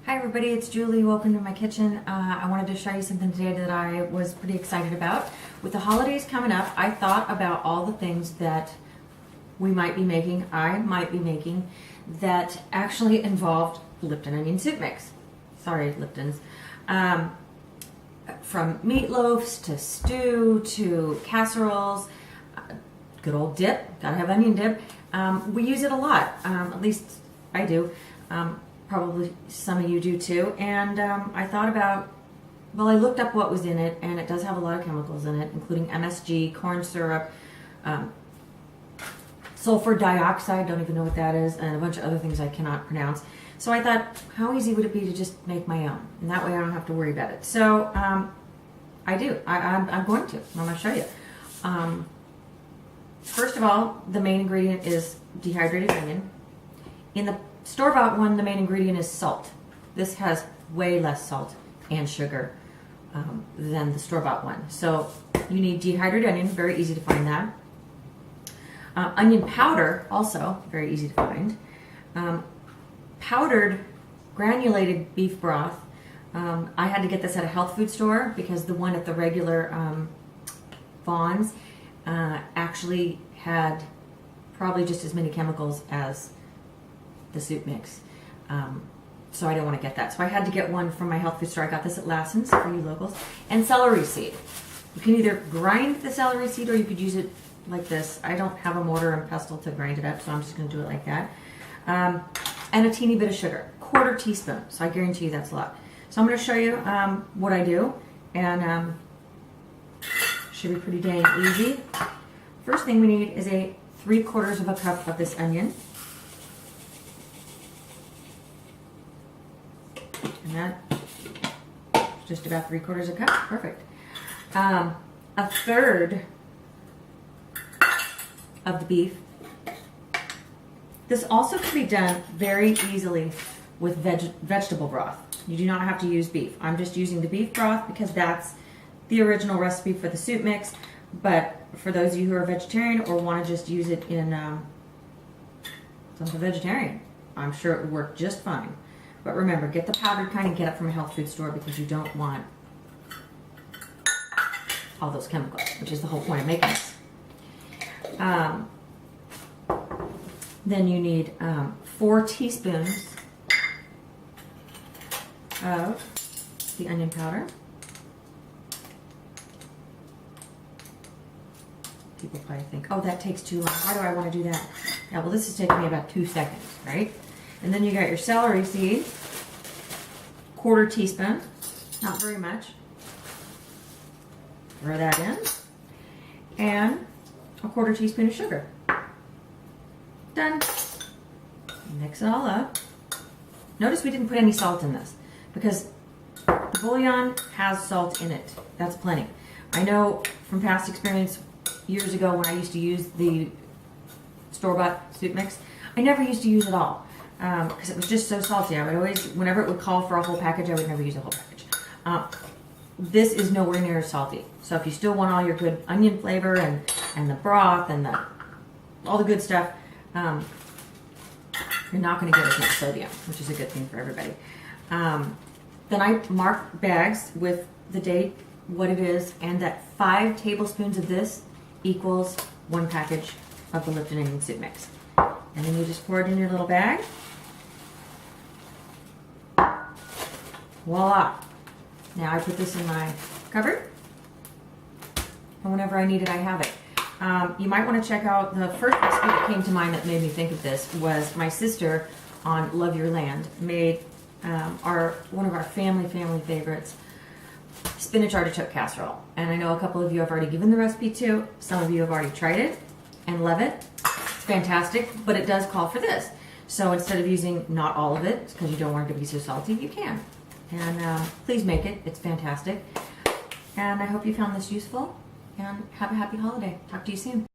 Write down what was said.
Hi everybody, it's Julie. Welcome to my kitchen. I wanted to show you something today that I was pretty excited about. With the holidays coming up, I thought about all the things that I might be making, that actually involved Lipton onion soup mix. Sorry, Lipton's. From meatloafs to stew to casseroles, good old dip, gotta have onion dip. We use it a lot, at least I do. Probably some of you do too. And I thought about, well, I looked up what was in it, and it does have a lot of chemicals in it, including MSG, corn syrup, sulfur dioxide, don't even know what that is, and a bunch of other things I cannot pronounce. So I thought, how easy would it be to just make my own? And that way I don't have to worry about it. So I do. I'm going to. I'm going to show you. First of all, the main ingredient is dehydrated onion. In the store-bought one, the main ingredient is salt. This has way less salt and sugar than the store-bought one. So you need dehydrated onion, very easy to find that. Onion powder, also very easy to find. Powdered granulated beef broth. I had to get this at a health food store because the one at the regular Vaughn's actually had probably just as many chemicals as the soup mix. So I didn't want to get that. So I had to get one from my health food store. I got this at Lassen's for you locals. And celery seed. You can either grind the celery seed or you could use it like this. I don't have a mortar and pestle to grind it up, so I'm just going to do it like that. And a teeny bit of sugar, 1/4 teaspoon. So I guarantee you that's a lot. So I'm going to show you what I do, and should be pretty dang easy. First thing we need is a 3/4 cup of this onion. And that, just about 3/4 cup, perfect. 1/3 of the beef. This also can be done very easily with vegetable broth. You do not have to use beef. I'm just using the beef broth because that's the original recipe for the soup mix. But for those of you who are vegetarian or want to just use it in something vegetarian, I'm sure it would work just fine. But remember, get the powdered kind and get it from a health food store because you don't want all those chemicals, which is the whole point of making this. Then you need 4 teaspoons of the onion powder. People probably think, oh, that takes too long. Why do I want to do that? Yeah, well, this is taking me about 2 seconds, right? And then you got your celery seed, 1/4 teaspoon, not very much. Throw that in. And a 1/4 teaspoon of sugar. Done. Mix it all up. Notice we didn't put any salt in this because the bouillon has salt in it. That's plenty. I know from past experience years ago when I used to use the store-bought soup mix, I never used to use it all because it was just so salty. I would always, whenever it would call for a whole package, I would never use a whole package. This is nowhere near as salty. So if you still want all your good onion flavor and the broth and all the good stuff, you're not going to get as much sodium, which is a good thing for everybody. Then I mark bags with the date, what it is, and that 5 tablespoons of this equals 1 package of the Lipton onion soup mix. And then you just pour it in your little bag. Voila. Now I put this in my cupboard, and whenever I need it, I have it. You might want to check out the first recipe that came to mind that made me think of this was my sister on Love Your Land made one of our family favorites, spinach artichoke casserole. And I know a couple of you have already given the recipe to. Some of you have already tried it and love it. It's fantastic, but it does call for this. So instead of using not all of it because you don't want it to be so salty, you can. And please make it. It's fantastic. And I hope you found this useful. And have a happy holiday. Talk to you soon.